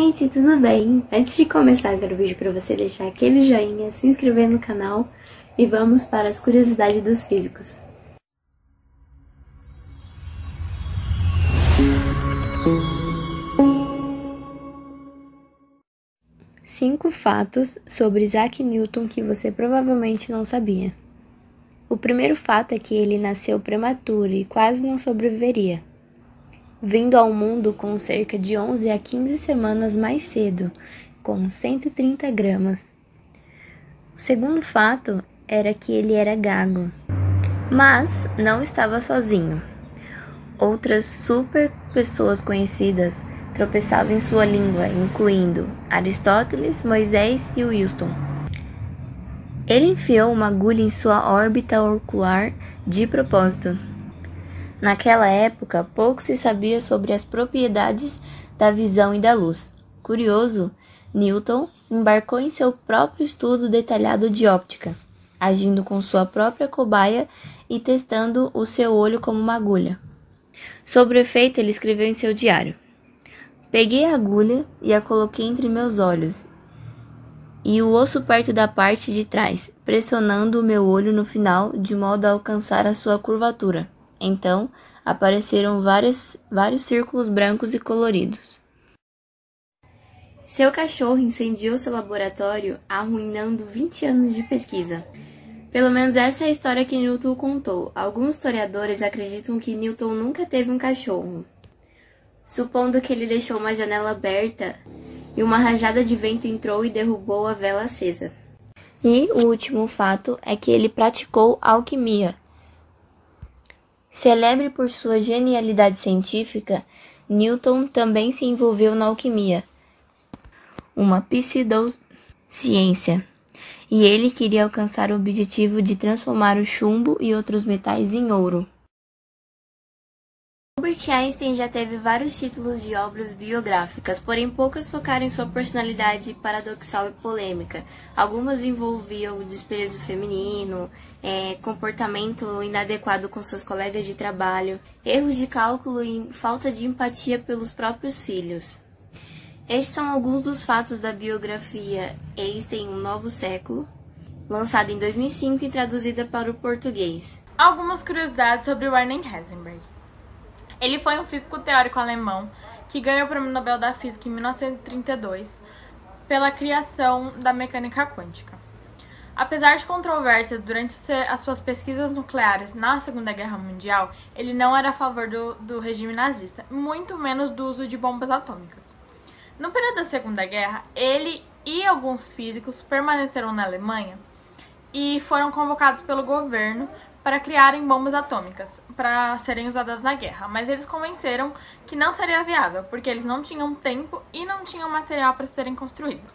gente, tudo bem? Antes de começar, eu quero pedir para você deixar aquele joinha, se inscrever no canal e vamos para as curiosidades dos físicos. Cinco fatos sobre Isaac Newton que você provavelmente não sabia. O primeiro fato é que ele nasceu prematuro e quase não sobreviveria, vindo ao mundo com cerca de 11 a 15 semanas mais cedo, com 130 gramas. O segundo fato era que ele era gago, mas não estava sozinho. Outras super pessoas conhecidas tropeçavam em sua língua, incluindo Aristóteles, Moisés e Wilson. Ele enfiou uma agulha em sua órbita ocular de propósito. Naquela época, pouco se sabia sobre as propriedades da visão e da luz. Curioso, Newton embarcou em seu próprio estudo detalhado de óptica, agindo com sua própria cobaia e testando o seu olho como uma agulha. Sobre o efeito, ele escreveu em seu diário: "Peguei a agulha e a coloquei entre meus olhos e o osso perto da parte de trás, pressionando o meu olho no final de modo a alcançar a sua curvatura. Então, apareceram vários círculos brancos e coloridos." Seu cachorro incendiou seu laboratório, arruinando 20 anos de pesquisa. Pelo menos essa é a história que Newton contou. Alguns historiadores acreditam que Newton nunca teve um cachorro, supondo que ele deixou uma janela aberta e uma rajada de vento entrou e derrubou a vela acesa. E o último fato é que ele praticou alquimia. Célebre por sua genialidade científica, Newton também se envolveu na alquimia, uma pseudociência, e ele queria alcançar o objetivo de transformar o chumbo e outros metais em ouro. Albert Einstein já teve vários títulos de obras biográficas, porém poucas focaram em sua personalidade paradoxal e polêmica. Algumas envolviam o desprezo feminino, comportamento inadequado com seus colegas de trabalho, erros de cálculo e falta de empatia pelos próprios filhos. Estes são alguns dos fatos da biografia Einstein, Um Novo Século, lançada em 2005 e traduzida para o português. Algumas curiosidades sobre Werner Heisenberg. Ele foi um físico teórico alemão que ganhou o Prêmio Nobel da Física em 1932 pela criação da mecânica quântica. Apesar de controvérsias durante as suas pesquisas nucleares na Segunda Guerra Mundial, ele não era a favor do regime nazista, muito menos do uso de bombas atômicas. No período da Segunda Guerra, ele e alguns físicos permaneceram na Alemanha e foram convocados pelo governo para criarem bombas atômicas para serem usadas na guerra, mas eles convenceram que não seria viável, porque eles não tinham tempo e não tinham material para serem construídos.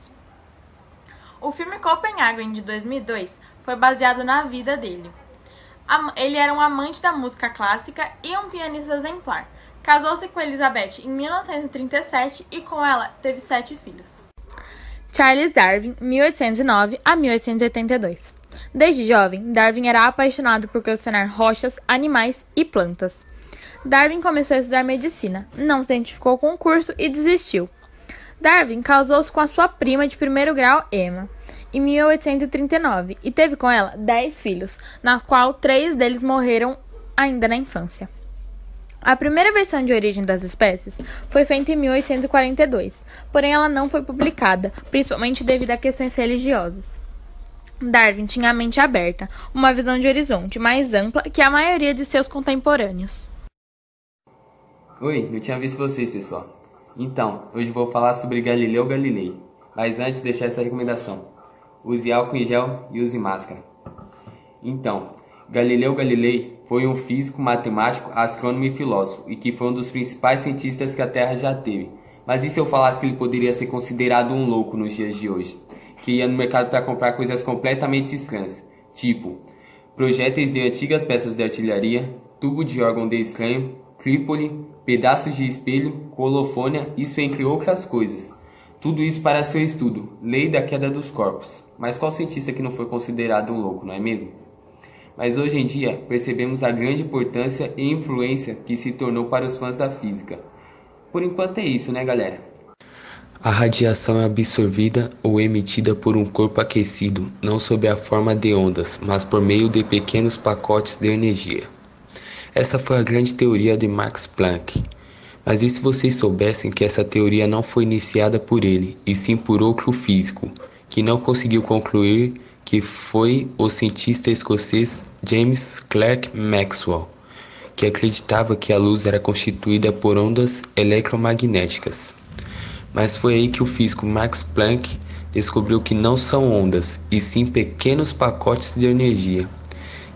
O filme Copenhagen, de 2002, foi baseado na vida dele. Ele era um amante da música clássica e um pianista exemplar. Casou-se com Elizabeth em 1937 e com ela teve 7 filhos. Charles Darwin, 1809 a 1882. Desde jovem, Darwin era apaixonado por colecionar rochas, animais e plantas. Darwin começou a estudar medicina, não se identificou com o curso e desistiu. Darwin casou-se com a sua prima de primeiro grau, Emma, em 1839 e teve com ela 10 filhos, na qual 3 deles morreram ainda na infância. A primeira versão de origem das espécies foi feita em 1842, porém ela não foi publicada, principalmente devido a questões religiosas. Darwin tinha a mente aberta, uma visão de horizonte mais ampla que a maioria de seus contemporâneos. Oi, eu tinha visto vocês, pessoal. Então, hoje vou falar sobre Galileu Galilei, mas antes deixar essa recomendação: use álcool em gel e use máscara. Então, Galileu Galilei foi um físico, matemático, astrônomo e filósofo, e que foi um dos principais cientistas que a Terra já teve. Mas e se eu falasse que ele poderia ser considerado um louco nos dias de hoje? Que ia no mercado para comprar coisas completamente estranhas, tipo projéteis de antigas peças de artilharia, tubo de órgão de estranho, trípode, pedaços de espelho, colofônia, isso entre outras coisas. Tudo isso para seu estudo, lei da queda dos corpos. Mas qual cientista que não foi considerado um louco, não é mesmo? Mas hoje em dia percebemos a grande importância e influência que se tornou para os fãs da física. Por enquanto é isso, né, galera? A radiação é absorvida ou emitida por um corpo aquecido, não sob a forma de ondas, mas por meio de pequenos pacotes de energia. Essa foi a grande teoria de Max Planck. Mas e se vocês soubessem que essa teoria não foi iniciada por ele, e sim por outro físico, que não conseguiu concluir, que foi o cientista escocês James Clerk Maxwell, que acreditava que a luz era constituída por ondas eletromagnéticas. Mas foi aí que o físico Max Planck descobriu que não são ondas, e sim pequenos pacotes de energia.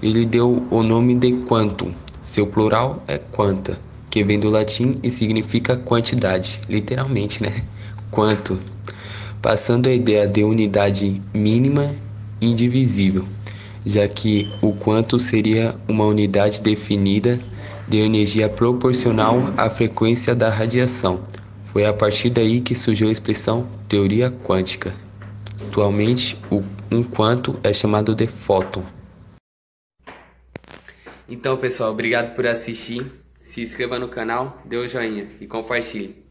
Ele deu o nome de quantum, seu plural é quanta, que vem do latim e significa quantidade, literalmente, né? Quanto, passando a ideia de unidade mínima e indivisível, já que o quanto seria uma unidade definida de energia proporcional à frequência da radiação. Foi a partir daí que surgiu a expressão teoria quântica. Atualmente, um quanto é chamado de fóton. Então, pessoal, obrigado por assistir. Se inscreva no canal, dê um joinha e compartilhe.